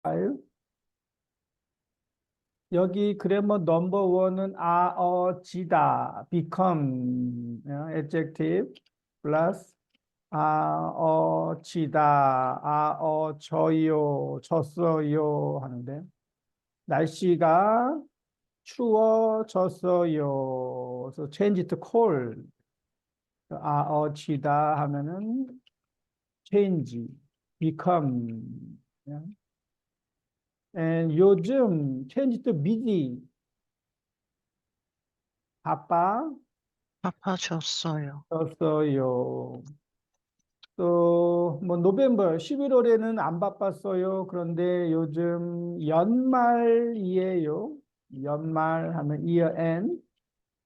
5. 여기 그래머 넘버 원은 지다 become adjective plus 지다 져요 졌어요 하는데 날씨가 추워졌어요. 그래서 change to cold. 지다 하면은 change, become. And 요즘 change to busy. 바빠졌어요. 바빠졌어요. 또, 노벰버, 11월에는 안 바빴어요. 그런데 요즘 연말이에요. 연말 하면 year end.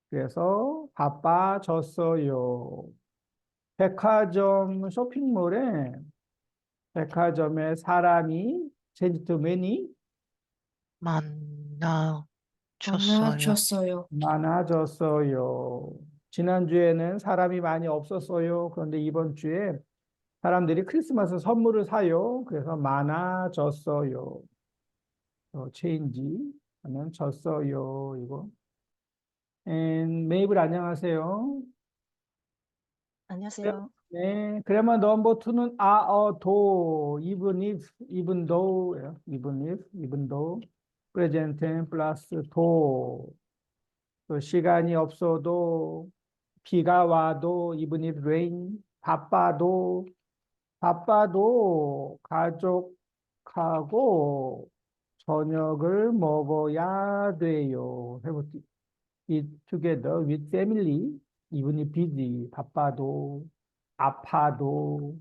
그래서 바빠졌어요. 백화점 쇼핑몰에 백화점에 사람이 change to many 만나줬어요. 만나줬어요. 많아졌어요. 지난주에는 사람이 많이 없었어요. 그런데 이번 주에 사람들이 크리스마스 선물을 사요. 그래서 많아졌어요. change 하면 졌어요. 이거. And 메이블 안녕하세요. 안녕하세요. 네, 그러면 넘버 투는 도, even though, even though, present tense 플러스 도, 또 시간이 없어도, 비가 와도, even if rain, 바빠도, 가족하고 저녁을 먹어야 돼요. Have to eat together with family, even if busy, 바빠도, 아파도.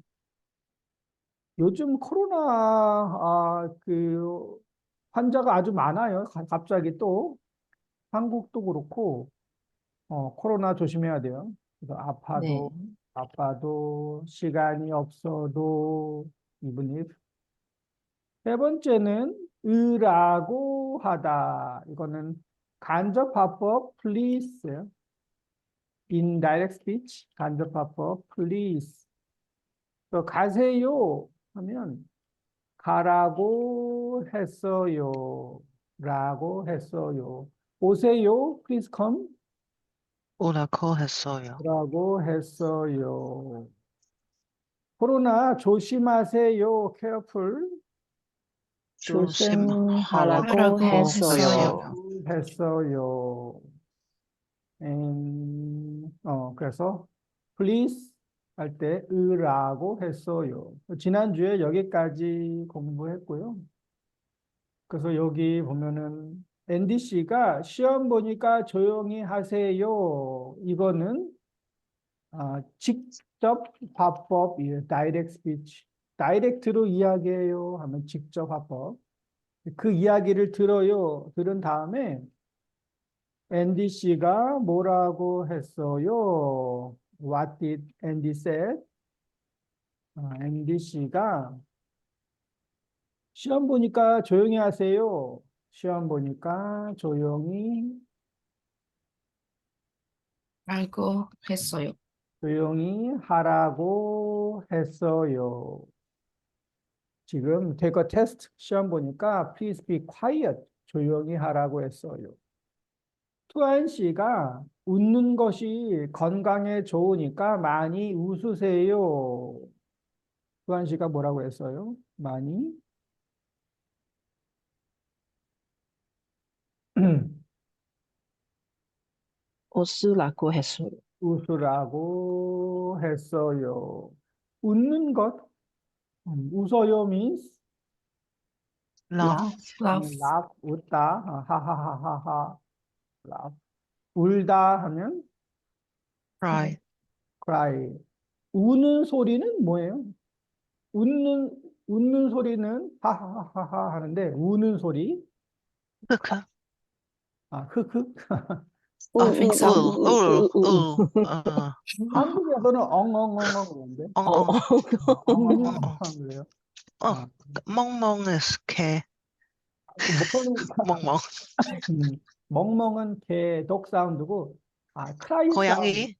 요즘 코로나 환자가 아주 많아요. 갑자기 또 한국도 그렇고 코로나 조심해야 돼요. 그래서 네. 아파도 시간이 없어도 even if. 세 번째는 으라고 하다. 이거는 간접화법 please. indirect speech 간접화법 please. 또 가세요 하면 가라고 했어요. 라고 했어요. 오세요. Please come. 오라고 했어요. 라고 했어요. 코로나 조심하세요. Careful. 조심하라고 했어요. 했어요. 그래서 please 할 때 으라고 했어요. 지난주에 여기까지 공부했고요. 그래서 여기 보면은 앤디 씨가 시험 보니까 조용히 하세요. 이거는 직접 화법이에요. 다이렉트 스피치. 다이렉트로 이야기해요 하면 직접 화법. 그 이야기를 들은 다음에 앤디 씨가 뭐라고 했어요? What did Andy say? 앤디 씨가 시험 보니까 조용히 하세요. 시험 보니까 알고 했어요. 조용히 하라고 했어요. 지금 take a test 시험 보니까 please be quiet 조용히 하라고 했어요. 투안 씨가 웃는 것이 건강에 좋으니까 많이 웃으세요. 투안 씨가 뭐라고 했어요? 많이 웃으라고 했어요. 웃으라고 했어요. 웃는 것, 웃어요 means Love. laugh, 웃다, 하하하하하, laugh. 울다 하면 Cry. cry. 우는 소리는 뭐예요? 웃는 소리는 하하하하 하는데 우는 소리 흑흑. 흑흑. laughing sound. 한국에서는 엉엉엉엉 그러는데 엉엉엉엉 그래요. 멍멍은 개. 멍멍. 멍멍은 개 독 사운드고 크라이 사운드. 고양이.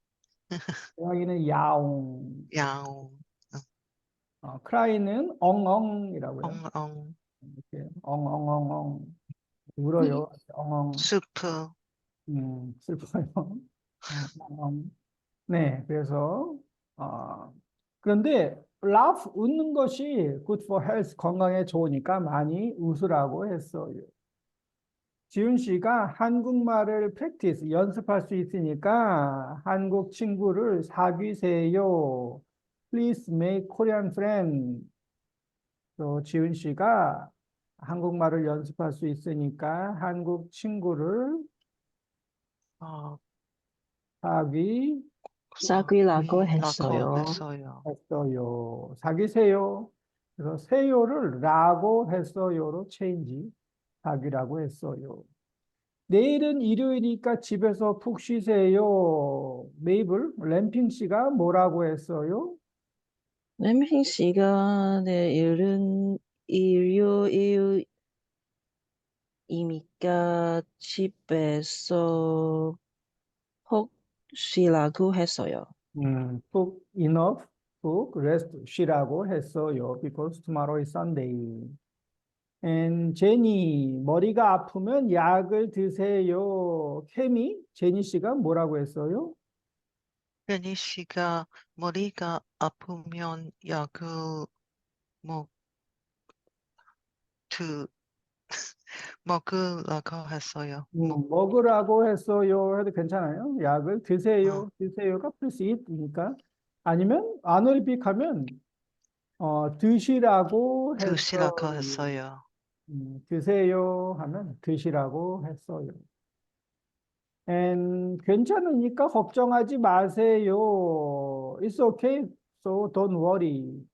고양이는 야옹. 야옹. 크라이는 엉엉이라고요. 엉엉. 이렇게 엉엉엉엉 울어요. 엉엉 슬프. 슬퍼요. 엉엉. 네, 그래서 그런데 laugh 웃는 것이 good for health 건강에 좋으니까 많이 웃으라고 했어요. 지훈 씨가 한국말을 practice 연습할 수 있으니까 한국 친구를 사귀세요. Please make Korean friend. 또 지훈 씨가 한국말을 연습할 수 있으니까 한국 친구를 어, 사귀 사귀라고 라고 했어요. 했어요. 했어요. 사귀세요. 그래서 세요를 라고 했어요로 체인지 사귀라고 했어요. 내일은 일요일이니까 집에서 푹 쉬세요. 메이블 램핑 씨가 뭐라고 했어요? 램핑 시간에 일은 일요일이니까 집에서 푹 쉬라고 했어요. 푹 enough, 푹 rest 쉬라고 했어요. Because tomorrow is Sunday. And 제니 머리가 아프면 약을 드세요. 케미 제니 씨가 뭐라고 했어요? 현희 씨가 머리가 아프면 약을 먹, 드, 먹으라고 했어요. 먹으라고 했어요. 해도 괜찮아요. 약을 어, 드세요. 드세요가 플러스 it이니까. 아니면 아놀빅하면 드시라고 했어요. 드시라고 했어요. 드세요 하면 드시라고 했어요. 괜찮으니까 걱정하지 마세요. It's okay, so don't worry.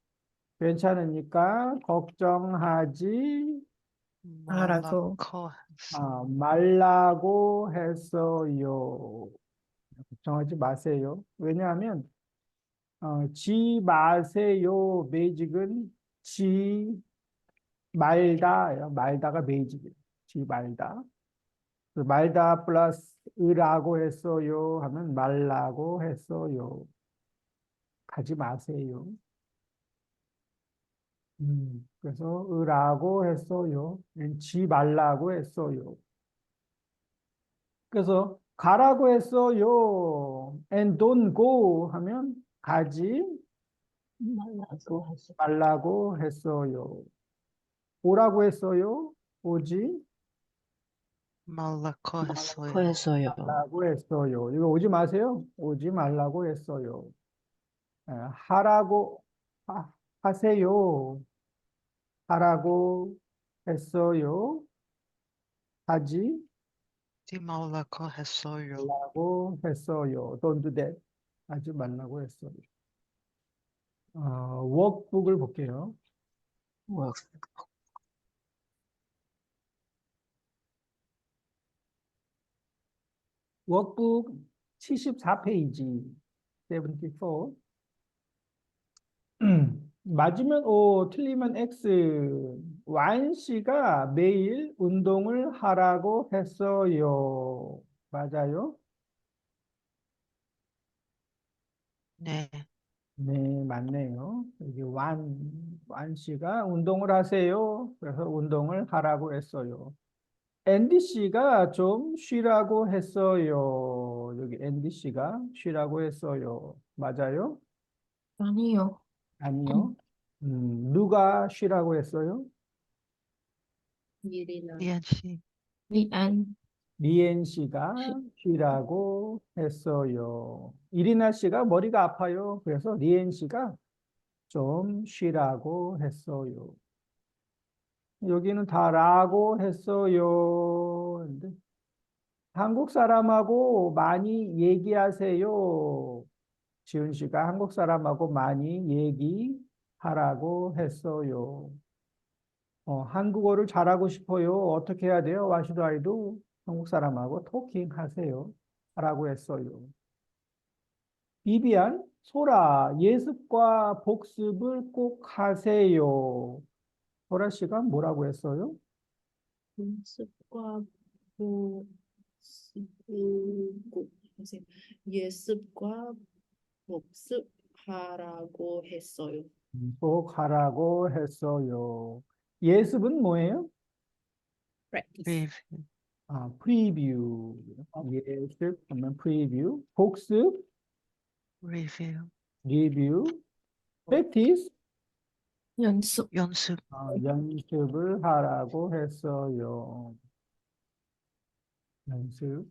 괜찮으니까 걱정하지 말라고. 말라고 했어요. 걱정하지 마세요. 왜냐하면 지 마세요. 베이직은 지 말다예요. 말다가 베이직이에요. 지 말다. 그 말다 플러스 으라고 했어요 하면 말라고 했어요. 가지 마세요. 그래서 으라고 했어요. 지 말라고 했어요. 그래서 가라고 했어요. And don't go 하면 가지 말라고 했어요. 말라고 했어요. 오라고 했어요. 오지 말라고 했어요. 했어요. 말라고 했어요. 이거 오지 마세요. 오지 말라고 했어요. 하라고 하세요. 하라고 했어요. 하지 하지 말라고 했어요. 말라고 했어요. Don't do that. 하지 말라고 했어요. 워크북을 볼게요. 뭐, 워크북 74페이지 74 맞으면 O, 틀리면 X. 완 씨가 매일 운동을 하라고 했어요. 맞아요? 네, 네, 맞네요. 여기 완 씨가 운동을 하세요. 그래서 운동을 하라고 했어요. 앤디 씨가 좀 쉬라고 했어요. 여기 앤디 씨가 쉬라고 했어요. 맞아요? 아니요. 아니요. 누가 쉬라고 했어요? 리안 씨. 리안. 리엔 씨가 쉬라고 했어요. 이리나 씨가 머리가 아파요. 그래서 리엔 씨가 좀 쉬라고 했어요. 여기는 다 라고 했어요. 근데 한국 사람하고 많이 얘기하세요. 지훈 씨가 한국 사람하고 많이 얘기하라고 했어요. 한국어를 잘하고 싶어요. 어떻게 해야 돼요? What should I do? 한국 사람하고 토킹 하세요. 라고 했어요. 비비안, 소라, 예습과 복습을 꼭 하세요. 소라 씨가 뭐라고 했어요? 연습과 복습을 하세요. 예습과 복습하라고 했어요. 꼭 하라고 했어요. 예습은 뭐예요? practice. review, 프리뷰. 예습 하면 프리뷰. 복습, review, 리뷰. practice, 연습. 연습, 연습을 하라고 했어요. 연습.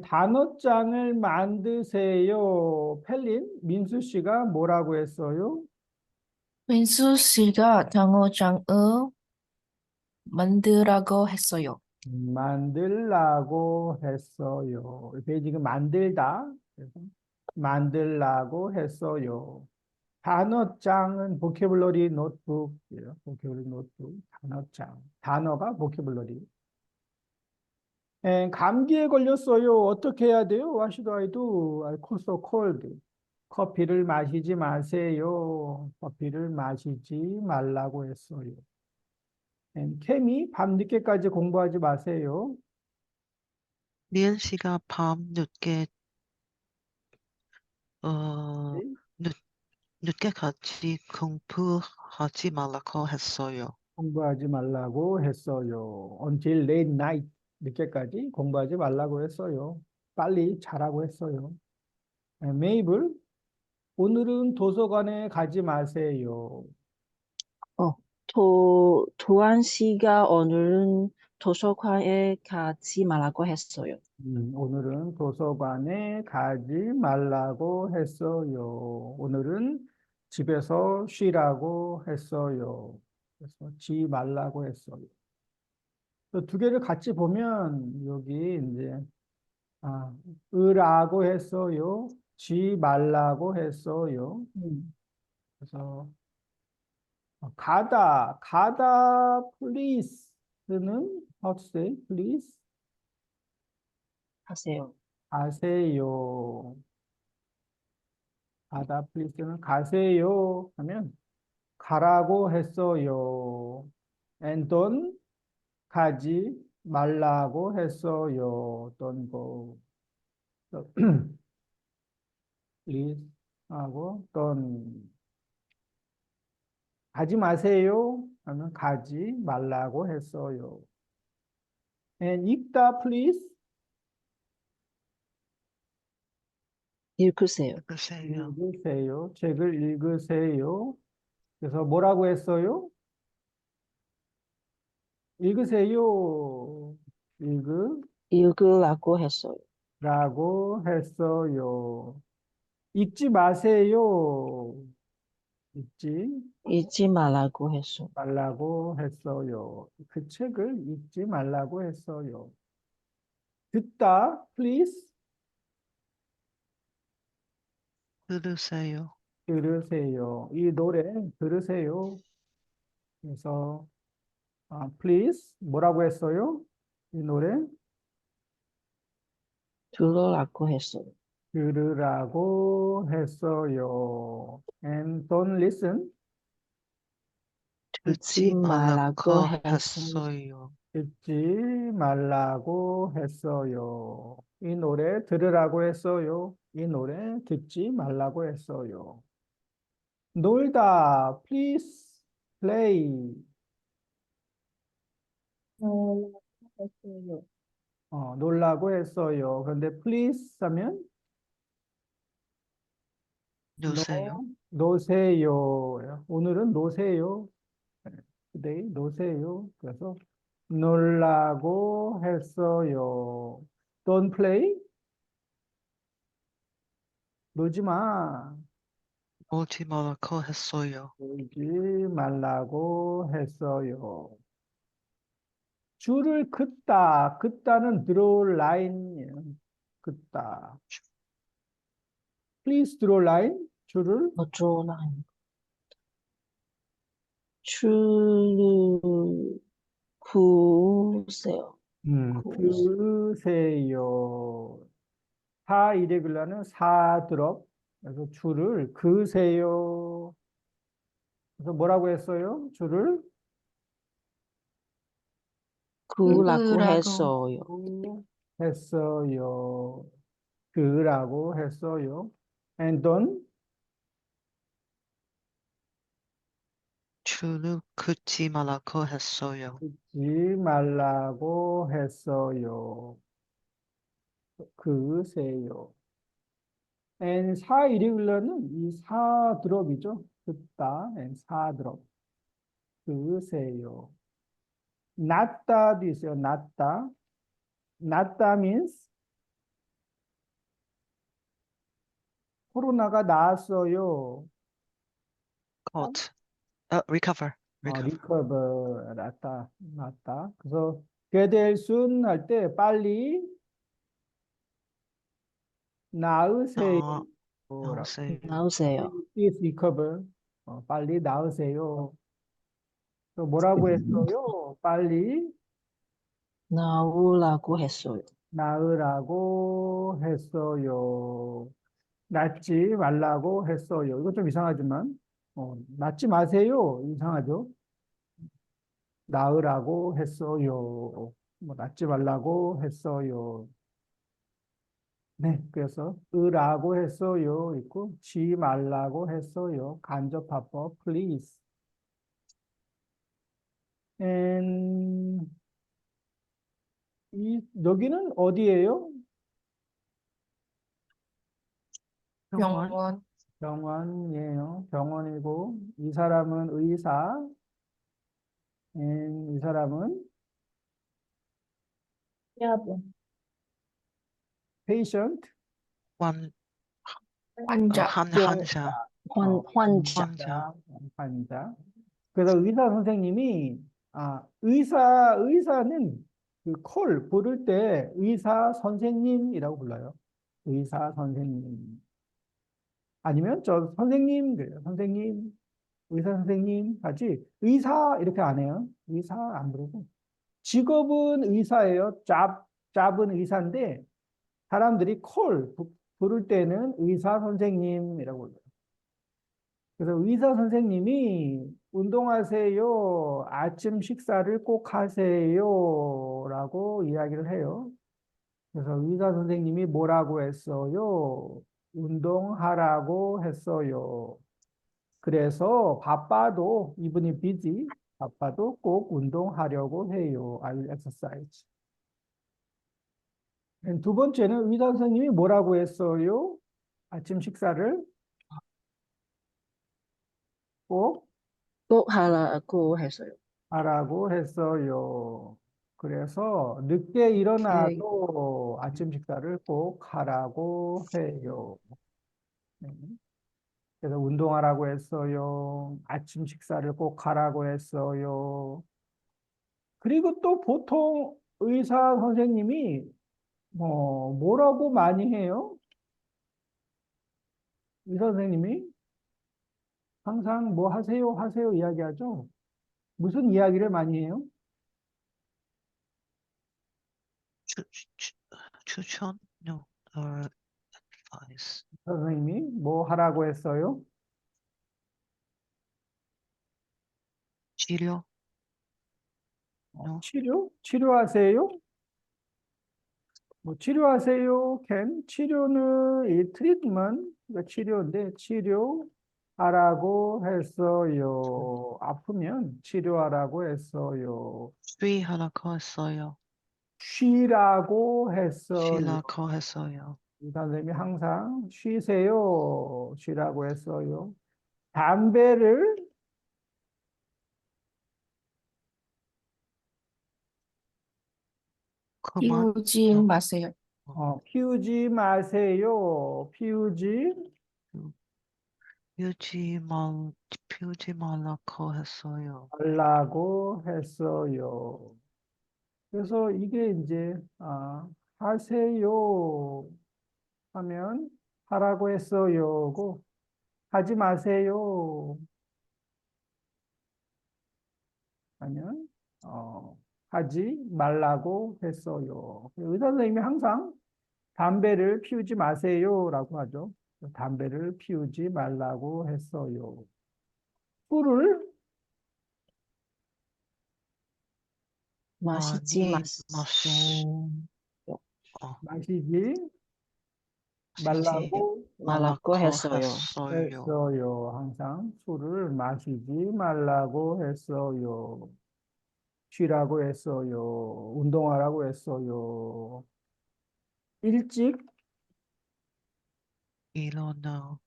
단어장을 만드세요. 펠린, 민수 씨가 뭐라고 했어요? 민수 씨가 단어장을 만들라고 했어요. 만들라고 했어요. 이게 지금 만들다. 그래서 만들라고 했어요. 단어장은 보캐블러리 노트북이에요. 보캐블러리 노트북, 단어장. 단어가 보캐블러리. 감기에 걸렸어요. 어떻게 해야 돼요? What should I do? I caught so cold. 커피를 마시지 마세요. 커피를 마시지 말라고 했어요. 케미, 밤늦게까지 공부하지 마세요. 미연 씨가 밤 늦게 어 늦, 늦게 같이 공부하지 말라고 했어요. 공부하지 말라고 했어요. Until late night. 늦게까지 공부하지 말라고 했어요. 빨리 자라고 했어요. 메이블, 오늘은 도서관에 가지 마세요. 도안 씨가 오늘은 도서관에 가지 말라고 했어요. 오늘은 도서관에 가지 말라고 했어요. 오늘은 집에서 쉬라고 했어요. 그래서 지 말라고 했어요. 두 개를 같이 보면 여기 이제 으라고 했어요. 지 말라고 했어요. 그래서 가다 please는 how to say please 하세요. 가세요. 가다 please는 가세요 하면 가라고 했어요. and don't 가지 말라고 했어요. don't go. please 하고 don't 가지 마세요 하면 가지 말라고 했어요. and 읽다 please 읽으세요. 글쎄요. 읽으세요. 책을 읽으세요. 그래서 뭐라고 했어요? 읽으세요. 읽으라고 했어요. 읽으라고 했어요. 읽지 마세요. 읽지 읽지 말라고 했어요. 말라고 했어요. 그 책을 읽지 말라고 했어요. 듣다, please. 들으세요. 들으세요. 이 노래 들으세요. 그래서 please 뭐라고 했어요? 이 노래 들으라고 했어요. 들으라고 했어요. And don't listen. 듣지 말라고 말라고 했어요. 했어요. 듣지 말라고 했어요. 이 노래 들으라고 했어요. 이 노래 듣지 말라고 했어요. 놀다, please play. 했어요. 놀라고 했어요. 그런데 please 하면 노세요. 노세요. 오늘은 노세요. today 노세요. 그래서 놀라고 했어요. Don't play. 놀지 마. 놀지 말라고 했어요. 놀지 말라고 했어요. 줄을 긋다. 긋다는 draw line이에요. 긋다. Please draw line. 줄을 어쩌나. 줄 그으세요. 그으세요. 사 이레귤라는 사 드롭. 그래서 줄을 그으세요. 그래서 뭐라고 했어요? 줄을 그으라고 그으라고. 했어요. 했어요. 그으라고 했어요. And don't 술을 긋지 말라고 했어요. 긋지 말라고 했어요. 그세요. and 사 irregular는 이 사 드롭이죠. 긋다 and 사 드롭. 그세요. 낫다도 있어요. 낫다. 낫다 means 코로나가 나았어요. Caught. Recover. Recover. recover 낫다. 낫다. 그래서 get well soon 할 때 빨리 나으세요. 나오세요. 나오세요. Please recover. 빨리 나으세요. 또 뭐라고 했어요? 빨리 나오라고 했어요. 나으라고 했어요. 낫지 말라고 했어요. 이거 좀 이상하지만, 낫지 마세요. 이상하죠? 나으라고 했어요. 뭐, 낫지 말라고 했어요. 네, 그래서, 으라고 했어요. 있고, 지 말라고 했어요. 간접합법, please. And, 여기는 어디예요? 병원. 병원, 병원이에요. 병원이고, 이 사람은 의사, 이 사람은 여러분. patient, 환, 환자, 환자. 환자. 환자. 그래서 의사 선생님이, 의사는 그 콜 부를 때 의사 선생님이라고 불러요. 의사 선생님. 아니면 저 선생님, 그래요. 선생님, 의사 선생님 같이 의사 이렇게 안 해요. 의사 안 부르고. 직업은 의사예요. 잡은 의사인데 사람들이 부를 때는 의사 선생님이라고 불러요. 그래서 의사 선생님이 운동하세요. 아침 식사를 꼭 하세요. 라고 이야기를 해요. 그래서 의사 선생님이 뭐라고 했어요? 운동하라고 했어요. 그래서 바빠도, 이분이 busy, 바빠도 꼭 운동하려고 해요. I will exercise. 두 번째는 의사 선생님이 뭐라고 했어요? 아침 식사를 꼭 꼭 하라고 했어요. 하라고 했어요. 그래서 늦게 일어나도 아침 식사를 꼭 하라고 해요. 네. 그래서 운동하라고 했어요. 아침 식사를 꼭 하라고 했어요. 그리고 또 보통 의사 선생님이 뭐라고 많이 해요? 의사 선생님이 항상 뭐 하세요, 하세요 이야기하죠. 무슨 이야기를 많이 해요? 추천? No. Or advice. 선생님이 뭐 하라고 했어요? 치료? No. 치료하세요? 뭐 치료하세요? 치료는 이 트리트먼트, 그러니까 치료인데 치료하라고 했어요. 아프면 치료하라고 했어요. 쉬라고 했어요. 쉬라고 했어요. 쉬라고 했어요. 이 선생님이 항상 쉬라고 했어요. 담배를 그만. 피우지 No. 마세요. 피우지 마세요. 피우지 피우지 말라고 했어요. 말라고 했어요. 그래서 이게 이제 하세요 하면 하라고 했어요고 하지 마세요 하면 하지 말라고 했어요. 의사 선생님이 항상 담배를 피우지 마세요라고 하죠. 담배를 피우지 말라고 했어요. 술을 마시지 많이 마세요. 어, 마시지 말라고 말라고 했어요. 했어요. 항상 술을 마시지 말라고 했어요. 쉬라고 했어요. 운동하라고 했어요. 일찍 일어나,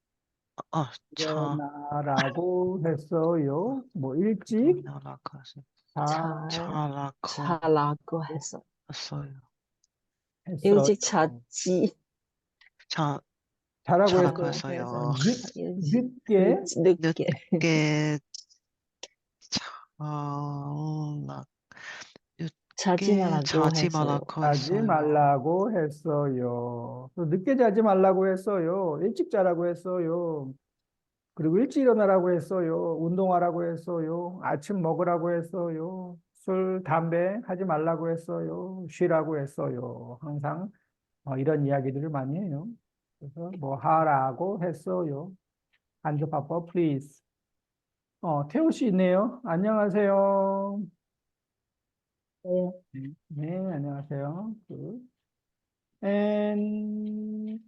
일어나라고 했어요. 뭐 일찍 일어나라고 자라고 했어요. 했어요. 했어요. 일찍 자지. 자라고 자라고 했어요. 했어요. 늦게 늦게. 늦게 자라, 자지 말라고 자지 했어요. 말라고 자지 했어요. 말라고 했어요. 또 늦게 자지 말라고 했어요. 일찍 자라고 했어요. 그리고 일찍 일어나라고 했어요. 운동하라고 했어요. 아침 먹으라고 했어요. 술, 담배 하지 말라고 했어요. 쉬라고 했어요. 항상 이런 이야기들을 많이 해요. 그래서 뭐 하라고 했어요. 앉아 봐봐, please. 태호 씨 있네요. 안녕하세요. 네. 네, 안녕하세요. Good. And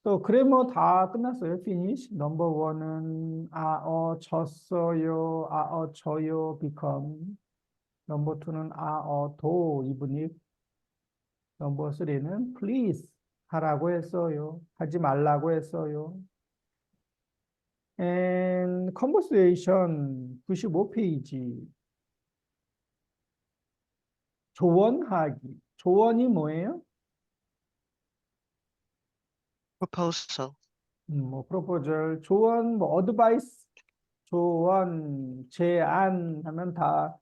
또 그래머 다 끝났어요. finish. 넘버 원은 졌어요. 져요. become. 넘버 투는 도 이분이. 넘버 쓰리는 please 하라고 했어요. 하지 말라고 했어요. And conversation 95페이지. 조언하기. 조언이 뭐예요? proposal, 뭐 proposal, 조언, 뭐 advice, 조언, 제안 하면 다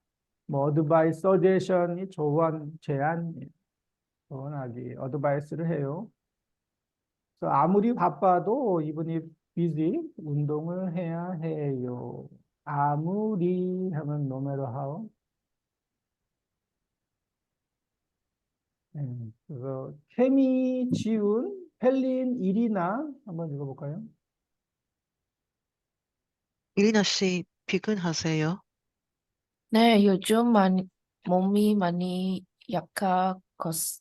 뭐 advice, suggestion이 조언, 제안이에요. 조언하기, advice를 해요. 그래서 아무리 바빠도 이분이 busy, 운동을 해야 해요. 아무리 하면 no matter how. 그래서 케미, 지훈, 펠린, 이리나 한번 읽어볼까요? 이리나 씨 피곤하세요? 네, 요즘 몸이 많이 약해졌어요.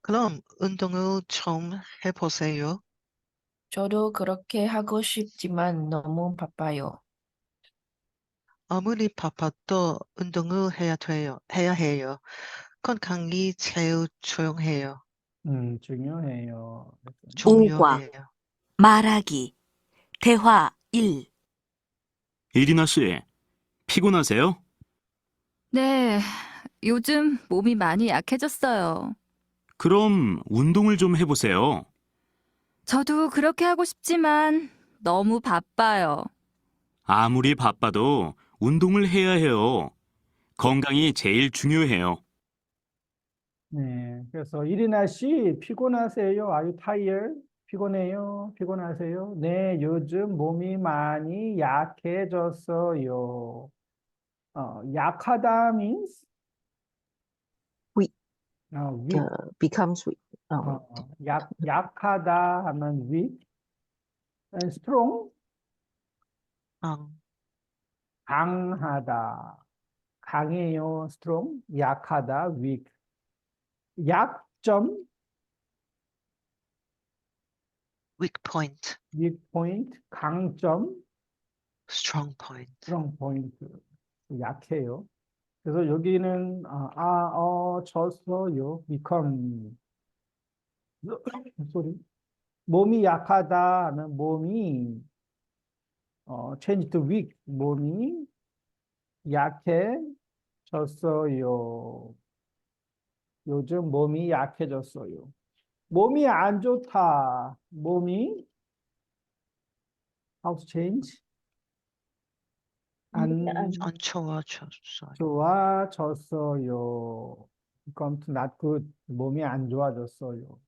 그럼 운동을 좀 해보세요. 저도 그렇게 하고 싶지만 너무 바빠요. 아무리 바빠도 운동을 해야 해요. 건강이 제일 중요해요. 중요해요. 중요해요. 말하기. 대화 1. 이리나 씨, 피곤하세요? 네, 요즘 몸이 많이 약해졌어요. 그럼 운동을 좀 해보세요. 저도 그렇게 하고 싶지만 너무 바빠요. 아무리 바빠도 운동을 해야 해요. 건강이 제일 중요해요. 네, 그래서 이리나 씨 피곤하세요? Are you tired? 피곤해요? 피곤하세요? 네, 요즘 몸이 많이 약해졌어요. 약하다 means Weak. weak. becomes weak. 약하다 하면 weak. And strong 강하다. 강해요, strong. 약하다, weak. 약점 weak point, weak point. 강점 strong point. strong point. 약해요. 그래서 여기는 졌어요. become. 소리. 몸이 약하다 하면 몸이 change to weak. 몸이 약해졌어요. 요즘 몸이 약해졌어요. 몸이 안 좋다. 몸이 how to change? 안 안 좋아졌어요. 좋아졌어요. become to not good. 몸이 안 좋아졌어요.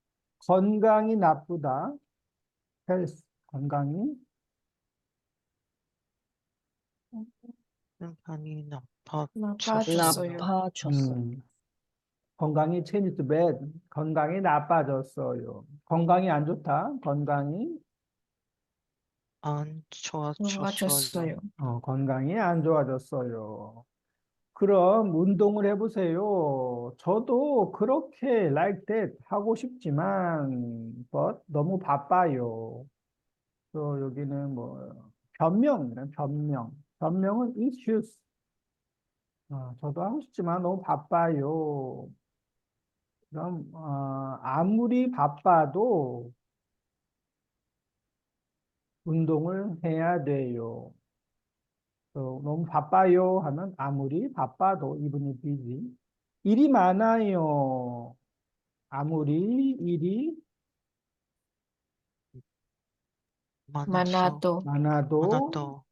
건강이 나쁘다. health. 건강이 건강이 나빠졌어요. 나빠졌어요. 건강이 change to bad. 건강이 나빠졌어요. 건강이 안 좋다. 건강이 안 좋아졌어요. 좋아졌어요. 건강이 안 좋아졌어요. 그럼 운동을 해보세요. 저도 그렇게 like that 하고 싶지만, but 너무 바빠요. 또 여기는 뭐, 변명이란 변명. 변명은 issues. 저도 하고 싶지만 너무 바빠요. 그럼, 아무리 바빠도 운동을 해야 돼요. 너무 바빠요 하면 아무리 바빠도 even if busy. 일이 많아요. 아무리 일이 많아서. 많아도 많아도.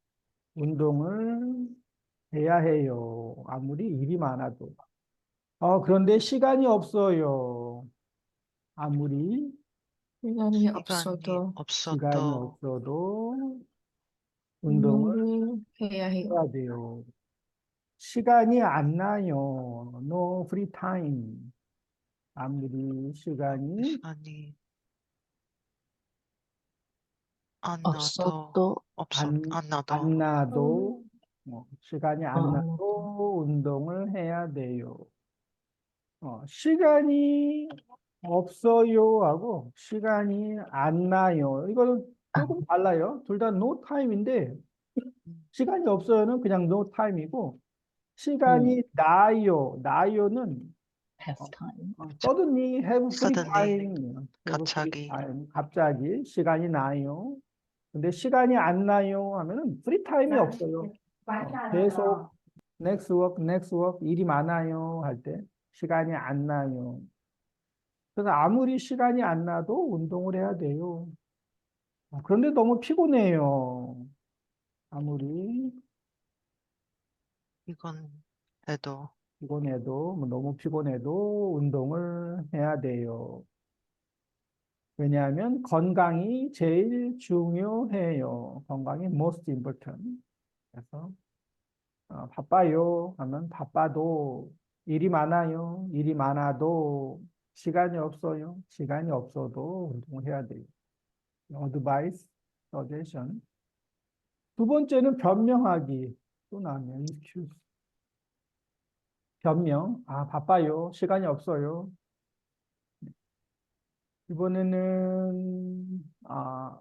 운동을 해야 해요. 아무리 일이 많아도. 그런데 시간이 없어요. 아무리 시간이 시간이 없어도 시간이 없어도. 없어도 운동을 운동을 해야 해요. 해야 돼요. 시간이 안 나요. No free time. 아무리 시간이 시간이 안 나도. 없어도 안 나도. 안 나도 시간이 안 안 나도 운동을 해야 돼요. 시간이 없어요 하고 시간이 안 나요. 이거는 조금 달라요. 둘 다 no time인데 시간이 없어요는 그냥 no time이고 시간이 나요. 나요는 have time. suddenly have free Suddenly. time. 갑자기. 갑자기 시간이 나요. 근데 시간이 안 나요 하면은 free time이 없어요. 계속 next work 일이 많아요 할 때 시간이 안 나요. 그래서 아무리 시간이 안 나도 운동을 해야 돼요. 그런데 너무 피곤해요. 아무리 이건 해도. 피곤해도 너무 피곤해도 운동을 해야 돼요. 왜냐하면 건강이 제일 중요해요. 건강이 most important. 그래서 바빠요 하면 바빠도 일이 많아요. 일이 많아도 시간이 없어요. 시간이 없어도 운동을 해야 돼요. advice, suggestion. 두 번째는 변명하기. 또 나오네요. excuse. 변명. 바빠요. 시간이 없어요. 이번에는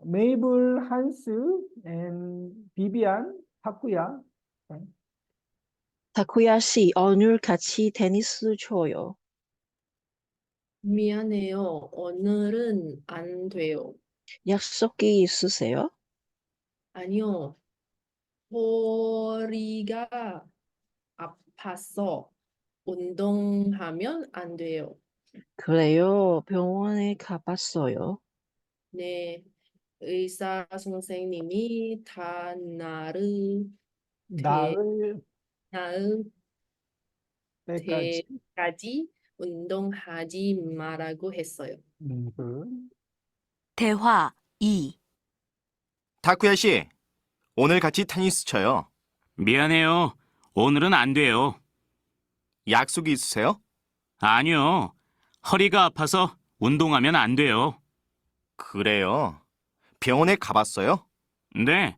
메이블, 한스, 비비안, 타쿠야. 다쿠야 씨, 오늘 같이 테니스 쳐요. 미안해요. 오늘은 안 돼요. 약속이 있으세요? 아니요. 허리가 아파서 운동하면 안 돼요. 그래요. 병원에 가봤어요. 네, 의사 선생님이 다 나을 나을 나을 때까지. 때까지 운동하지 말라고 했어요. 대화 2. 다쿠야 씨, 오늘 같이 테니스 쳐요. 미안해요. 오늘은 안 돼요. 약속이 있으세요? 아니요. 허리가 아파서 운동하면 안 돼요. 그래요. 병원에 가봤어요? 네.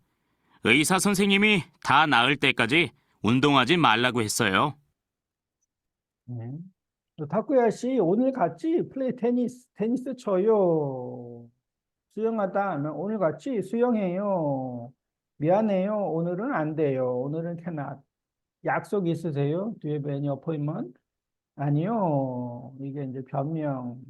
의사 선생님이 다 나을 때까지 운동하지 말라고 했어요. 네. 타쿠야 씨, 오늘 같이 플레이 테니스 쳐요. 수영하다 하면 오늘 같이 수영해요. 미안해요. 오늘은 안 돼요. 오늘은 cannot. 약속 있으세요? Do you have any appointment? 아니요. 이게 이제 변명.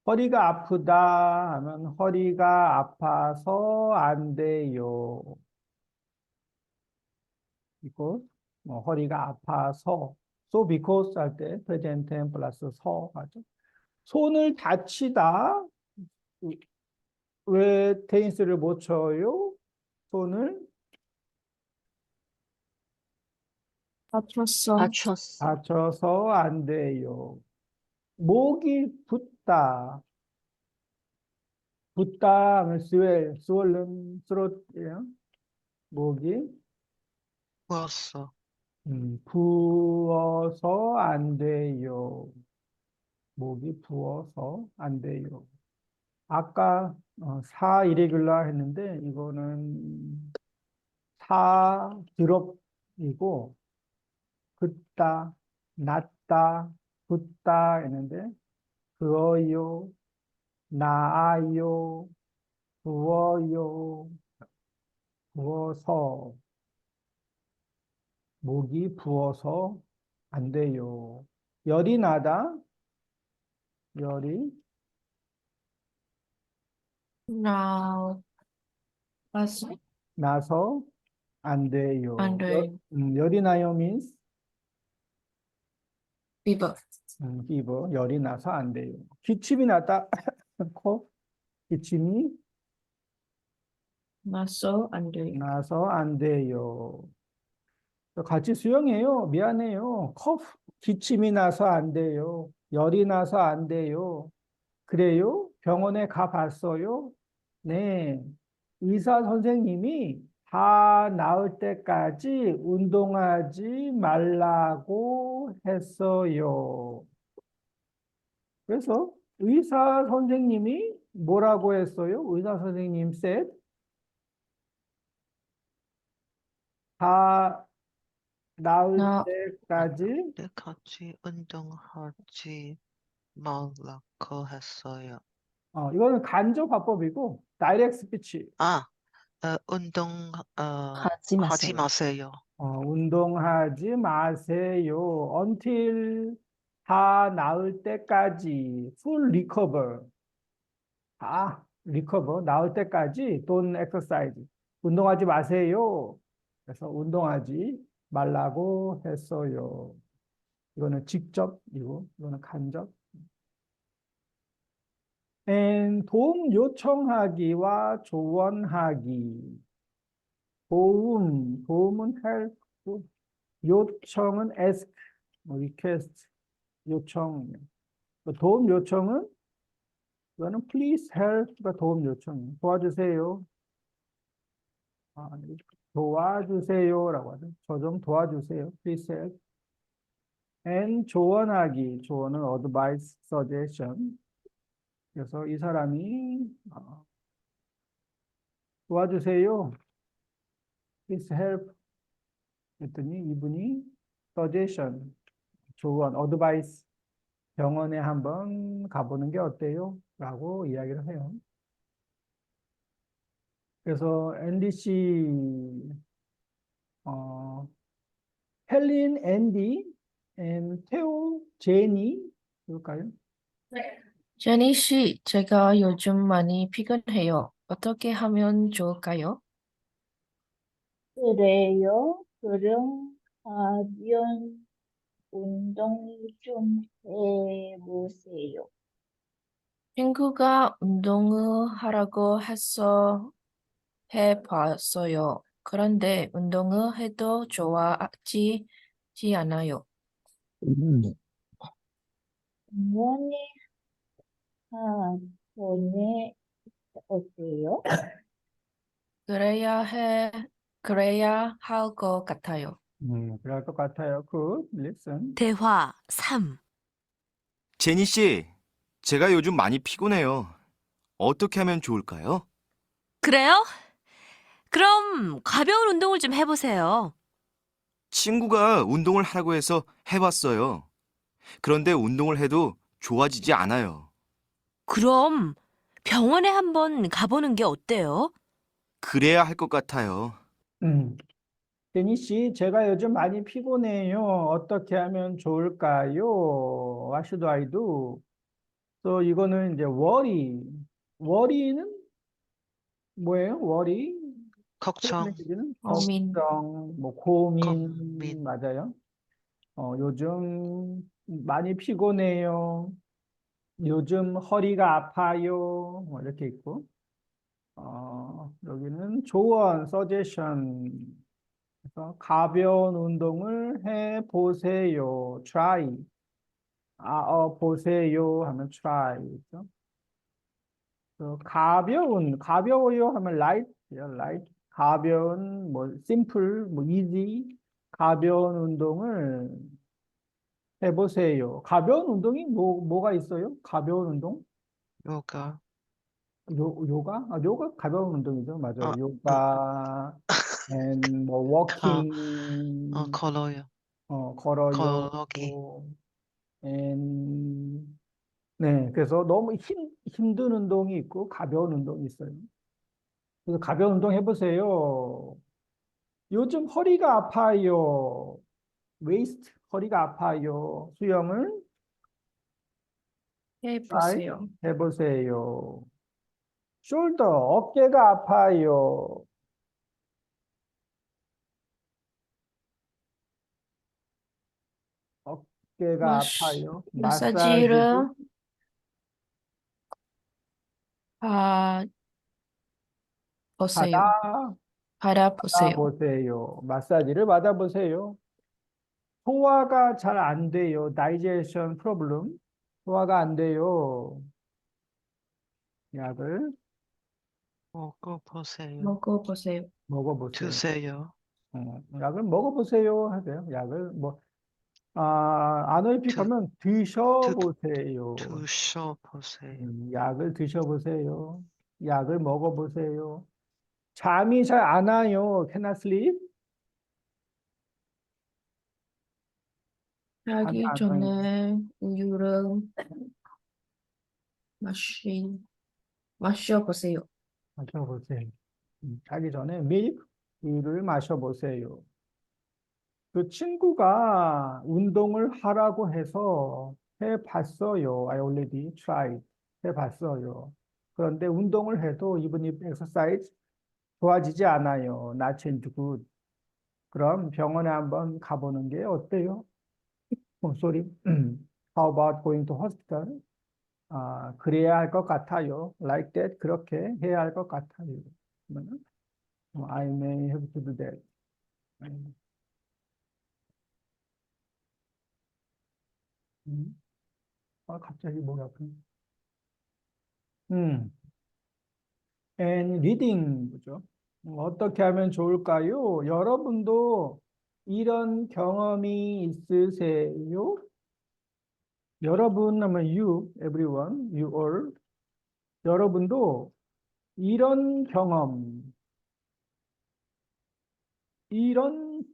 허리가 아프다 하면 허리가 아파서 안 돼요. because 허리가 아파서 so because 할 때 present tense 플러스 서 하죠. 손을 다치다 왜 테니스를 못 쳐요? 손을 다쳤어. 다쳤어. 다쳐서 안 돼요. 목이 붓다. 붓다 하면 swollen throat이에요. 목이 부었어. 부어서 안 돼요. 목이 부어서 안 돼요. 아까 사 irregular 했는데 이거는 사 드롭 이고 긋다, 낫다, 붓다 했는데 그어요, 나아요, 부어요, 부어서 목이 부어서 안 돼요. 열이 나다, 열이 Nào. Bác 나서 안 돼요. 안 돼요. 열이 나요 means fever. fever, 열이 나서 안 돼요. 기침이 나다, 코, 기침이 나서 안 돼요. 나서 안 돼요. 같이 수영해요. 미안해요. 커프, 기침이 나서 안 돼요. 열이 나서 안 돼요. 그래요? 병원에 가봤어요? 네. 의사 선생님이 다 나을 때까지 운동하지 말라고 했어요. 그래서 의사 선생님이 뭐라고 했어요? 의사 선생님 said 다 나을 나- 때까지 같이 운동하지 말라고 했어요. 이거는 간접 화법이고 direct speech. 운동 하지 하지 마세요. 마세요. 운동하지 마세요. until 다 나을 때까지 full recover. 다 recover 나을 때까지 don't exercise. 운동하지 마세요. 그래서 운동하지 말라고 했어요. 이거는 직접이고 이거는 간접. and 도움 요청하기와 조언하기. 도움은 help, 요청은 ask, request, 요청. 도움 요청은 이거는 please help가 도움 요청. 도와주세요. 도와주세요라고 하죠. 저 좀 도와주세요. Please help. and 조언은 advice, suggestion. 그래서 이 사람이 도와주세요. Please help. 했더니 이분이 suggestion, 조언, advice, 병원에 한번 가보는 게 어때요? 라고 이야기를 해요. 그래서 앤디 씨, 헬린, 앤디, 테오, 제니, 볼까요? 제니 씨, 제가 요즘 많이 피곤해요. 어떻게 하면 좋을까요? 그래요? 그럼 가벼운 운동 좀 해보세요. 친구가 운동을 하라고 해서 해봤어요. 그런데 운동을 해도 좋아하지 않아요. 병원에 가보내 어때요? 그래야 할 것 같아요. 그럴 것 같아요. Good, listen. 대화 3. 제니 씨, 제가 요즘 많이 피곤해요. 어떻게 하면 좋을까요? 그래요? 그럼 가벼운 운동을 좀 해보세요. 친구가 운동을 하라고 해서 해봤어요. 그런데 운동을 해도 좋아지지 않아요. 그럼 병원에 한번 가보는 게 어때요? 그래야 할 것 같아요. 데니 씨, 제가 요즘 많이 피곤해요. 어떻게 하면 좋을까요? What should I do? So 이거는 이제 worry. worry는 뭐예요? worry? 걱정. 고민. 걱정, 뭐 고민, 고민. 맞아요. 요즘 많이 피곤해요. 요즘 허리가 아파요. 뭐 이렇게 있고. 여기는 조언, suggestion. 그래서 가벼운 운동을 해 보세요. try. 보세요 하면 try. 그렇죠? 가벼워요 하면 light, light. 가벼운, 뭐 simple, 뭐 easy. 가벼운 운동을 해 보세요. 가벼운 운동이 뭐가 있어요? 가벼운 운동? 요가. 요가? 요가 가벼운 운동이죠. 맞아요. 아, 요가, and 뭐 워킹, 걸어요. 걸어요. 걸어기. and 네, 그래서 너무 힘든 운동이 있고 가벼운 운동이 있어요. 그래서 가벼운 운동 해보세요. 요즘 허리가 아파요. 웨이스트, 허리가 아파요. 수영을 try 해보세요. 해보세요. 숄더, 어깨가 아파요. 어깨가 아파요. 마사지를 마사지를 보세요. 받아보세요. 받아보세요. 마사지를 받아보세요. 소화가 잘 안 돼요. digestion problem. 소화가 안 돼요. 약을 먹어보세요. 먹어보세요. 먹어보세요. 드세요. 약을 먹어보세요 하세요. 약을 아노이픽하면 드셔보세요. 드셔보세요. 약을 드셔보세요. 약을 먹어보세요. 잠이 잘 안 와요. Cannot sleep. 잠이 자기 안 와요. 전에 우유를 마셔보세요. 마셔보세요. 자기 전에 밀크를 마셔보세요. 그 친구가 운동을 하라고 해서 해봤어요. I already tried. 해봤어요. 그런데 운동을 해도 even if exercise 좋아지지 않아요. Not change good. 그럼 병원에 한번 가보는 게 어때요? sorry. How about going to hospital? 그래야 할 것 같아요. Like that. 그렇게 해야 할 것 같아요. 그러면은, I may have to do that. 갑자기 목이 아프네. and reading 보죠. 어떻게 하면 좋을까요? 여러분도 이런 경험이 있으세요? 여러분 하면 you, everyone, you all. 여러분도 이런 경험, 이런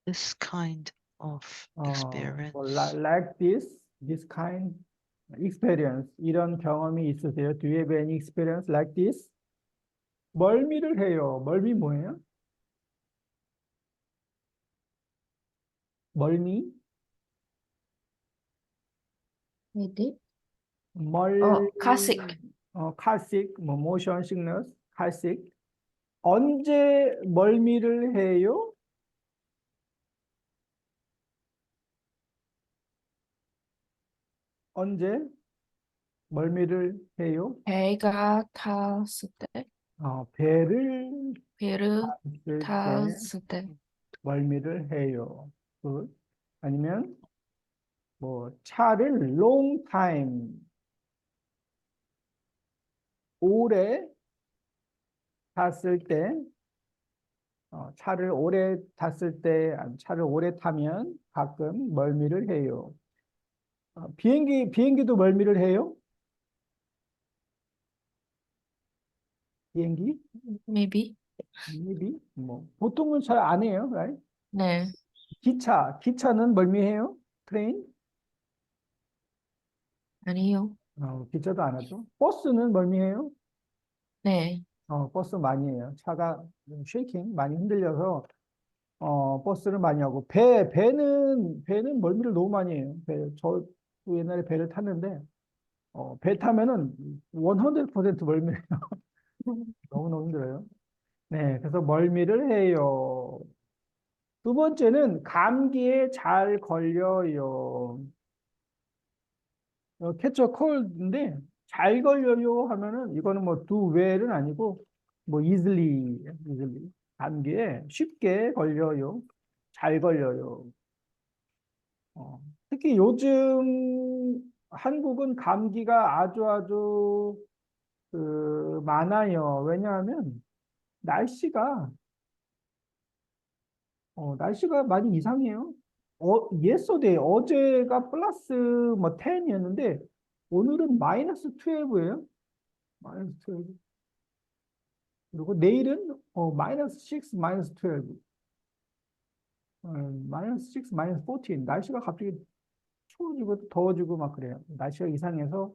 This kind of experience. like this kind experience, 이런 경험이 있으세요? Do you have any experience like this? 멀미를 해요. 멀미 뭐예요? 멀미? 헤드? 카식. 카식. 카식, motion sickness, 카식. 언제 멀미를 해요? 언제 멀미를 해요? 배가 탔을 때, 배를 배를 탔을 때 탔을 때, 멀미를 해요. 아니면 차를 long time 오래 탔을 때 차를 오래 탔을 때 차를 오래 타면 가끔 멀미를 해요. 비행기도 멀미를 해요? 비행기? maybe. maybe 보통은 잘 안 해요, right? 네, 기차는 멀미해요? 트레인? 아니요. 기차도 안 하죠. 버스는 멀미해요? 네, 버스 많이 해요. 차가 쉐이킹 많이 흔들려서 버스를 많이 하고 배는 멀미를 너무 많이 해요. 저 옛날에 배를 탔는데 배 타면은 100% 멀미해요. 너무너무 힘들어요. 네, 그래서 멀미를 해요. 두 번째는 감기에 잘 걸려요. 캐쳐 콜드인데 잘 걸려요 하면은 이거는 do well은 아니고 easily 감기에 쉽게 걸려요. 잘 걸려요. 특히 요즘 한국은 감기가 아주 많아요. 왜냐하면 날씨가 날씨가 많이 이상해요. yesterday 어제가 플러스 10이었는데 오늘은 마이너스 12예요. 마이너스 12. 그리고 내일은 마이너스 6, 마이너스 12. 마이너스 6, 마이너스 14. 날씨가 갑자기 추워지고 더워지고 막 그래요. 날씨가 이상해서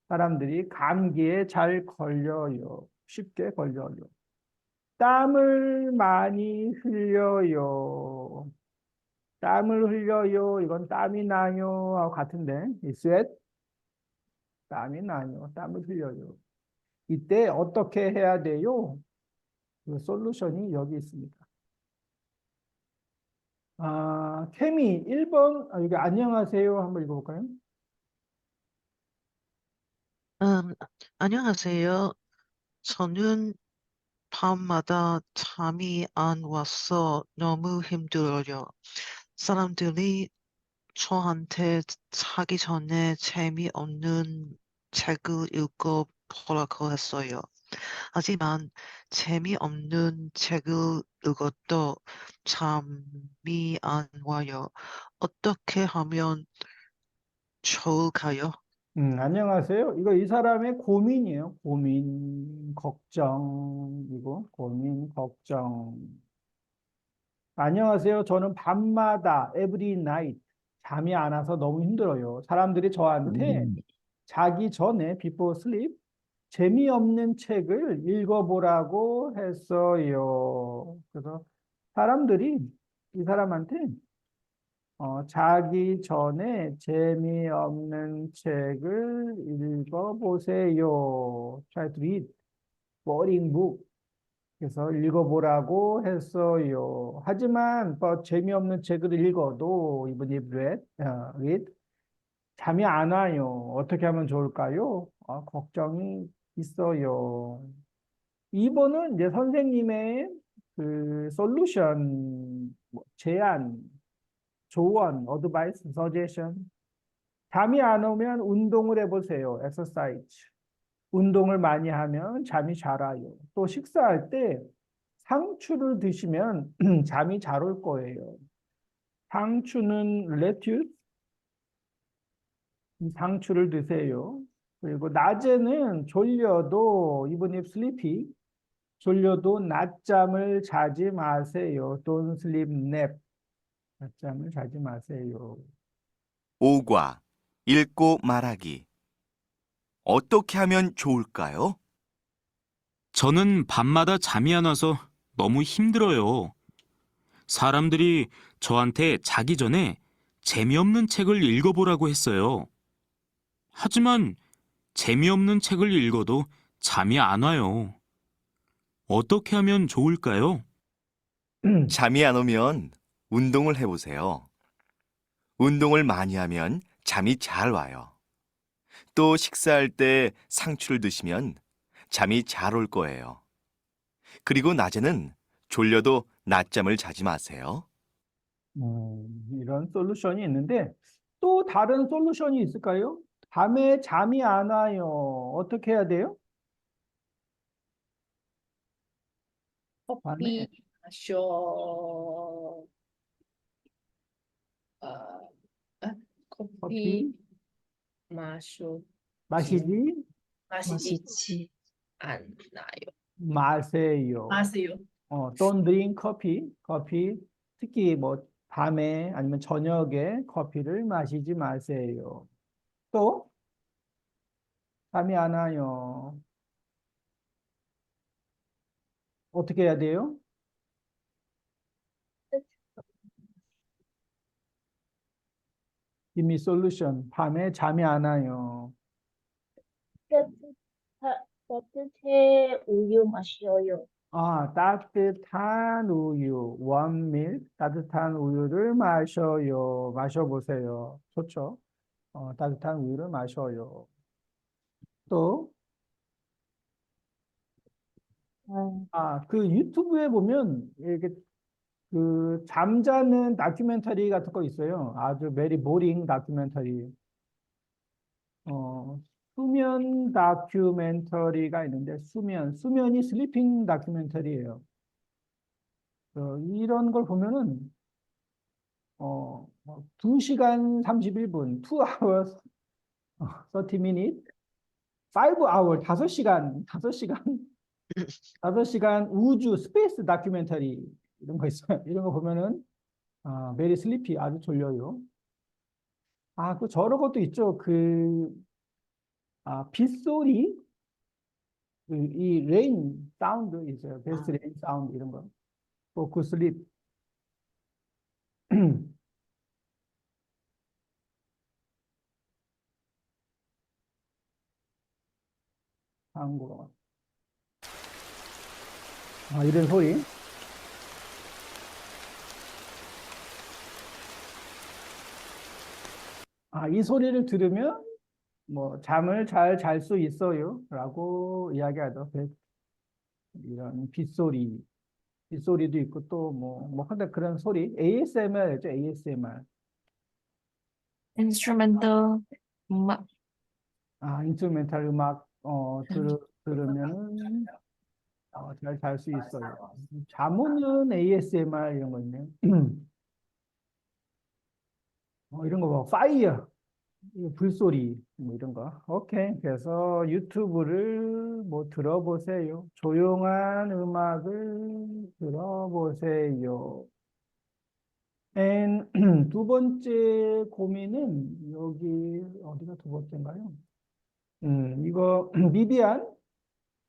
사람들이 감기에 잘 걸려요. 쉽게 걸려요. 땀을 많이 흘려요. 땀을 흘려요. 이건 땀이 나요. 하고 같은데. 이 sweat. 땀이 나요. 땀을 흘려요. 이때 어떻게 해야 돼요? 그 솔루션이 여기 있습니다. 케미 1번, 여기 안녕하세요. 한번 읽어볼까요? 안녕하세요. 저는 밤마다 잠이 안 와서 너무 힘들어요. 사람들이 저한테 자기 전에 재미없는 책을 읽어보라고 했어요. 하지만 재미없는 책을 읽어도 잠이 안 와요. 어떻게 하면 좋을까요? 안녕하세요. 이거 이 사람의 고민이에요. 고민, 걱정이고, 고민, 걱정. 안녕하세요. 저는 밤마다, every night, 잠이 안 와서 너무 힘들어요. 사람들이 저한테 자기 전에, before sleep, 재미없는 책을 읽어보라고 했어요. 그래서 사람들이 이 사람한테 자기 전에 재미없는 책을 읽어보세요. Try to read boring book. 그래서 읽어보라고 했어요. 하지만 재미없는 책을 읽어도 이분이 read 잠이 안 와요. 어떻게 하면 좋을까요? 걱정이 있어요. 2번은 이제 선생님의 그 솔루션, 제안, 조언, 어드바이스, 서제션. 잠이 안 오면 운동을 해보세요. exercise. 운동을 많이 하면 잠이 잘 와요. 또 식사할 때 상추를 드시면 잠이 잘 올 거예요. 상추는 lettuce. 상추를 드세요. 그리고 낮에는 졸려도 even if sleepy, 졸려도 낮잠을 자지 마세요. Don't sleep nap. 낮잠을 자지 마세요. 5과 읽고 말하기. 어떻게 하면 좋을까요? 저는 밤마다 잠이 안 와서 너무 힘들어요. 사람들이 저한테 자기 전에 재미없는 책을 읽어보라고 했어요. 하지만 재미없는 책을 읽어도 잠이 안 와요. 어떻게 하면 좋을까요? 잠이 안 오면 운동을 해보세요. 운동을 많이 하면 잠이 잘 와요. 또 식사할 때 상추를 드시면 잠이 잘 올 거예요. 그리고 낮에는 졸려도 낮잠을 자지 마세요. 이런 솔루션이 있는데 또 다른 솔루션이 있을까요? 밤에 잠이 안 와요. 어떻게 해야 돼요? 밤에 커피 마셔. 커피 커피 마셔. 마시지 마시지 않나요? 마세요. 마세요. don't drink coffee. 커피 특히 뭐 밤에 아니면 저녁에 커피를 마시지 마세요. 또 잠이 안 와요. 어떻게 해야 돼요? Give me solution. 밤에 잠이 안 와요. 따뜻해 우유 마셔요. 따뜻한 우유, warm milk, 따뜻한 우유를 마셔요. 마셔보세요. 좋죠? 따뜻한 우유를 마셔요. 또, 그 유튜브에 보면 이렇게 그 잠자는 다큐멘터리 같은 거 있어요. 아주 very boring 다큐멘터리. 수면 다큐멘터리가 있는데 수면이 슬리핑 다큐멘터리예요. 이런 걸 보면은 2시간 31분, 2 hours 30 minutes, 5 hour, 5시간, 5시간 우주 스페이스 다큐멘터리 이런 거 있어요. 이런 거 보면은 very sleepy, 아주 졸려요. 그 저런 것도 있죠. 빗소리, 이 레인 사운드 있어요. 베스트 레인 사운드 이런 거. 굿 슬립. 한국어. 이런 소리. 이 소리를 들으면 뭐 잠을 잘 잘 수 있어요 라고 이야기하죠. 이런 빗소리도 있고 또 근데 그런 소리 ASMR죠. ASMR. instrumental 음악. 인스트루멘탈 음악 들으면은 잘 잘 수 있어요. 잠오는 ASMR 이런 거 있네요. 이런 거 파이어, 불소리 이런 거. 오케이. 그래서 유튜브를 들어보세요. 조용한 음악을 들어보세요. 두 번째 고민은 여기 어디가 두 번째인가요? 이거 비비안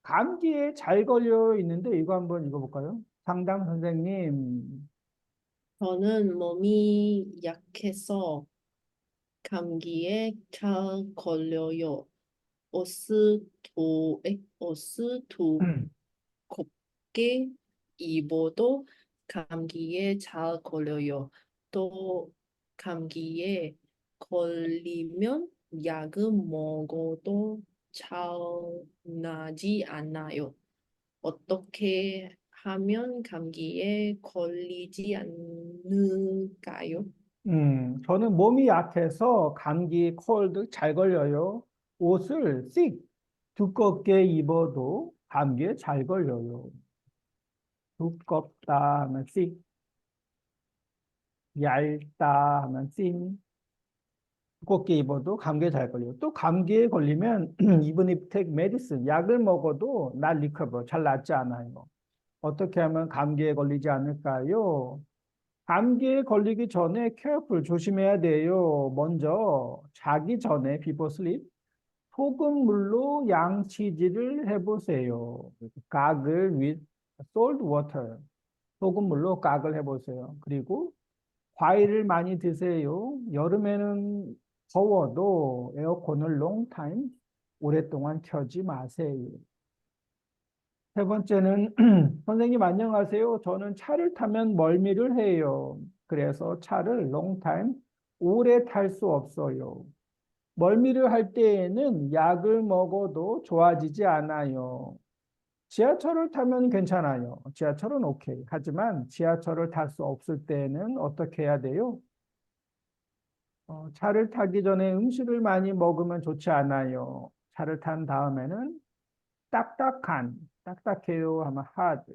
감기에 잘 걸려 있는데 이거 한번 읽어볼까요? 상담 선생님. 저는 몸이 약해서 감기에 잘 걸려요. 옷을 두껍게 입어도 감기에 잘 걸려요. 또 감기에 걸리면 약을 먹어도 잘 나지 않아요. 어떻게 하면 감기에 걸리지 않을까요? 저는 몸이 약해서 감기, 콜드 잘 걸려요. 옷을 thick, 두껍게 입어도 감기에 잘 걸려요. 두껍다 하면 thick, 얇다 하면 thin. 두껍게 입어도 감기에 잘 걸려요. 또 감기에 걸리면 even if take medicine, 약을 먹어도 not recover, 잘 낫지 않아요. 어떻게 하면 감기에 걸리지 않을까요? 감기에 걸리기 전에 careful, 조심해야 돼요. 먼저 자기 전에 before sleep 소금물로 양치질을 해보세요. gargle with salt water. 소금물로 gargle 해보세요. 그리고 과일을 많이 드세요. 여름에는 더워도 에어컨을 long time, 오랫동안 켜지 마세요. 세 번째는 선생님 안녕하세요. 저는 차를 타면 멀미를 해요. 그래서 차를 long time, 오래 탈 수 없어요. 멀미를 할 때에는 약을 먹어도 좋아지지 않아요. 지하철을 타면 괜찮아요. 지하철은 오케이. 하지만 지하철을 탈 수 없을 때는 어떻게 해야 돼요? 차를 타기 전에 음식을 많이 먹으면 좋지 않아요. 차를 탄 다음에는 딱딱해요 하면 hard.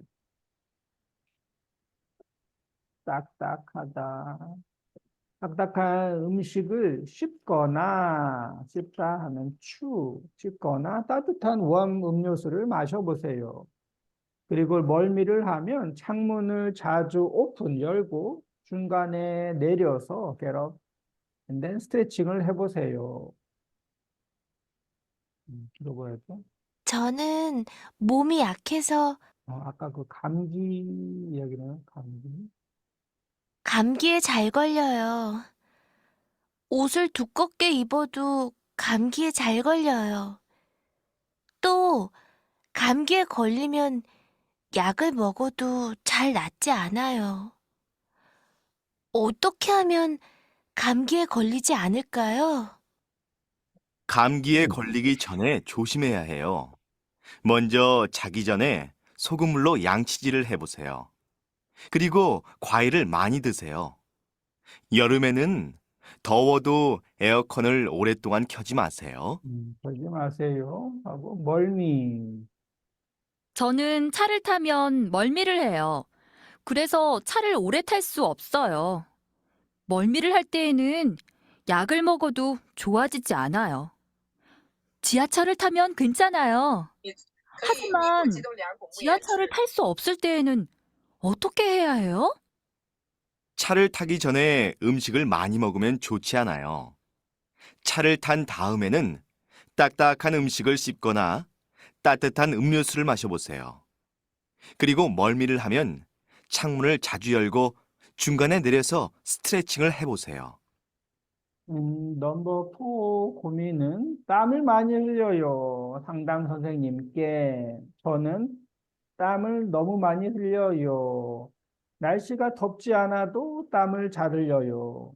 딱딱하다. 딱딱한 음식을 씹다 하면 씹거나 따뜻한 웜 음료수를 마셔보세요. 그리고 멀미를 하면 창문을 자주 열고 중간에 내려서 get up and then 스트레칭을 해보세요. 들어봐야죠. 저는 몸이 약해서 아까 그 감기 이야기는 감기. 감기에 잘 걸려요. 옷을 두껍게 입어도 감기에 잘 걸려요. 또 감기에 걸리면 약을 먹어도 잘 낫지 않아요. 어떻게 하면 감기에 걸리지 않을까요? 감기에 걸리기 전에 조심해야 해요. 먼저 자기 전에 소금물로 양치질을 해보세요. 그리고 과일을 많이 드세요. 여름에는 더워도 에어컨을 오랫동안 켜지 마세요. 켜지 마세요 하고 멀미. 저는 차를 타면 멀미를 해요. 그래서 차를 오래 탈 수 없어요. 멀미를 할 때에는 약을 먹어도 좋아지지 않아요. 지하철을 타면 괜찮아요. 하지만 지하철을 탈 수 없을 때에는 어떻게 해야 해요? 차를 타기 전에 음식을 많이 먹으면 좋지 않아요. 차를 탄 다음에는 딱딱한 음식을 씹거나 따뜻한 음료수를 마셔보세요. 그리고 멀미를 하면 창문을 자주 열고 중간에 내려서 스트레칭을 해보세요. 넘버 4 고민은 땀을 많이 흘려요. 상담 선생님께 저는 땀을 너무 많이 흘려요. 날씨가 덥지 않아도 땀을 잘 흘려요.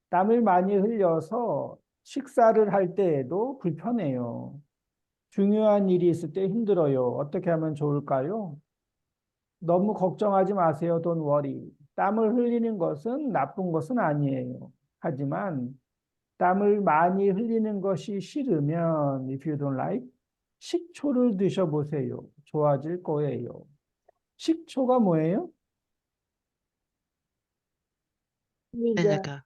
땀을 많이 흘려서 식사를 할 때에도 불편해요. 중요한 일이 있을 때 힘들어요. 어떻게 하면 좋을까요? 너무 걱정하지 마세요. Don't worry. 땀을 흘리는 것은 나쁜 것은 아니에요. 하지만 땀을 많이 흘리는 것이 싫으면 if you don't like, 식초를 드셔보세요. 좋아질 거예요. 식초가 뭐예요? vinegar,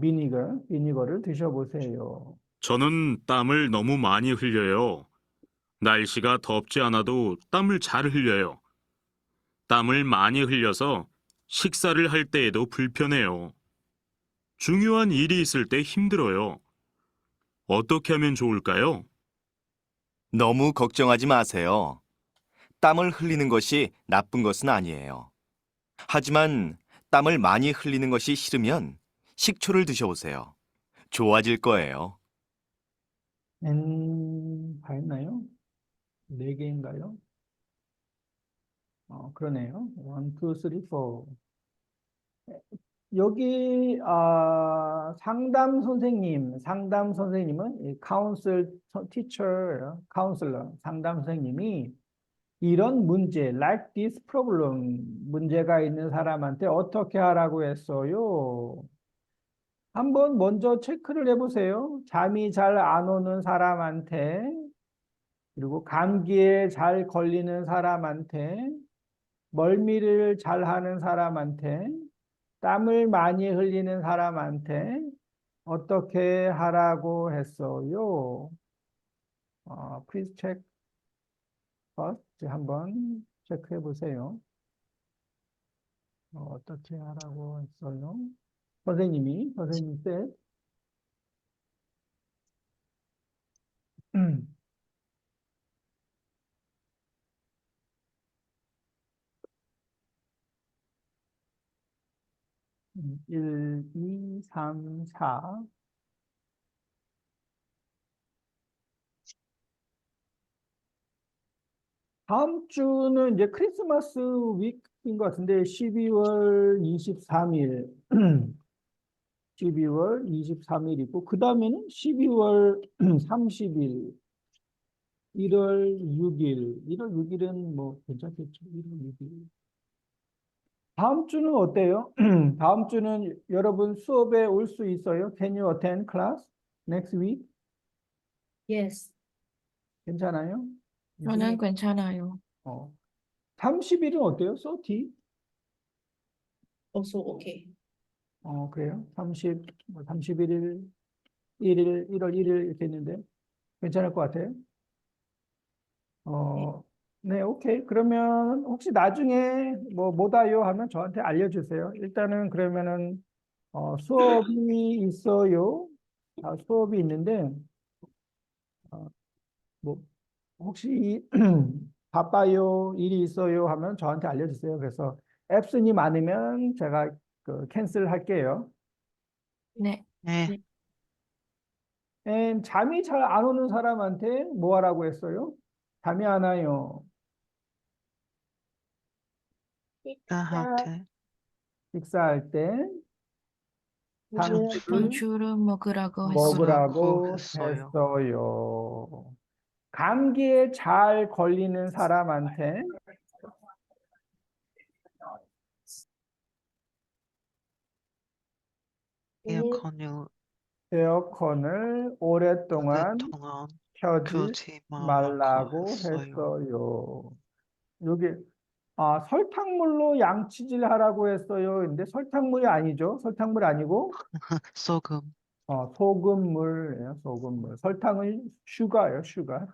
비니가. 비니거를 드셔보세요. 저는 땀을 너무 많이 흘려요. 날씨가 덥지 않아도 땀을 잘 흘려요. 땀을 많이 흘려서 식사를 할 때에도 불편해요. 중요한 일이 있을 때 힘들어요. 어떻게 하면 좋을까요? 너무 걱정하지 마세요. 땀을 흘리는 것이 나쁜 것은 아니에요. 하지만 땀을 많이 흘리는 것이 싫으면 식초를 드셔보세요. 좋아질 거예요. 다 했나요? 4개인가요? 그러네요. 1, 2, 3, 4. 여기 상담 선생님은 이 카운슬 티처, 카운슬러, 상담 선생님이 이런 문제, like this problem, 문제가 있는 사람한테 어떻게 하라고 했어요? 한번 먼저 체크를 해보세요. 잠이 잘 안 오는 사람한테, 그리고 감기에 잘 걸리는 사람한테, 멀미를 잘 하는 사람한테, 땀을 많이 흘리는 사람한테 어떻게 하라고 했어요? Please check first. 한번 체크해 보세요. 어떻게 하라고 했어요? 선생님 said. 1, 2, 3, 4. 다음 주는 이제 크리스마스 위크인 것 같은데 12월 23일 12월 23일이고 그 다음에는 12월 30일 1월 6일 1월 6일은 뭐 괜찮겠죠. 1월 6일 다음 주는 어때요? 다음 주는 여러분 수업에 올 수 있어요? Can you attend class next week? Yes. 괜찮아요? 저는 괜찮아요. 30일은 어때요? 30? Also okay. 그래요? 31일, 1일, 1월 1일 이렇게 했는데 괜찮을 것 같아요? 네, 오케이. 그러면 혹시 나중에 못 와요 하면 저한테 알려주세요. 일단은 그러면은 수업이 있어요. 수업이 있는데 뭐 혹시 바빠요, 일이 있어요 하면 저한테 알려주세요. 그래서 앱슨이 많으면 제가 캔슬 할게요. 네. 네. 잠이 잘 안 오는 사람한테 뭐 하라고 했어요? 잠이 안 와요. 나한테 식사할 때 상추를 먹으라고 먹으라고 했어요. 했어요. 감기에 잘 걸리는 사람한테 에어컨을 오랫동안 켜지 켜지 말라고 했어요. 했어요. 여기 설탕물로 양치질 하라고 했어요. 근데 설탕물이 아니죠. 설탕물 아니고 소금. 소금물이에요, 소금물. 설탕은 슈가예요, 슈가.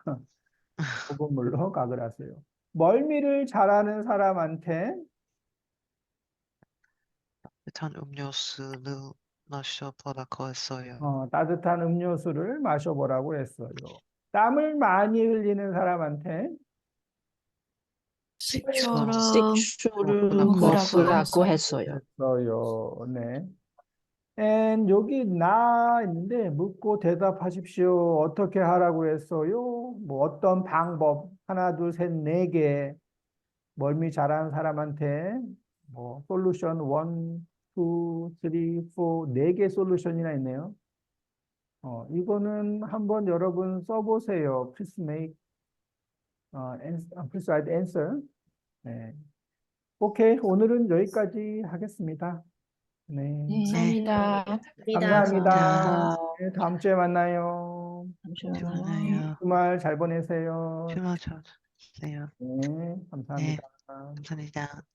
소금물로 각을 하세요. 멀미를 잘하는 사람한테 따뜻한 음료수를 마셔보라고 했어요. 따뜻한 음료수를 마셔보라고 했어요. 땀을 많이 흘리는 사람한테 식초를 식초를 먹으라고 먹으라고 했어요. 했어요. 네. And 여기 나 있는데 묻고 대답하십시오. 어떻게 하라고 했어요? 뭐 어떤 방법 하나, 둘, 셋, 네 개. 멀미 잘하는 사람한테 뭐 솔루션 1, 2, 3, 4, 네 개 솔루션이나 있네요. 이거는 한번 여러분 써보세요. Please make please write answer. 네. 오케이, 오늘은 여기까지 하겠습니다. 네. 감사합니다. 감사합니다. 감사합니다. 네, 다음 주에 만나요. 감사합니다. 주말 잘 보내세요. 주말 잘 보내세요. 네, 감사합니다. 감사합니다.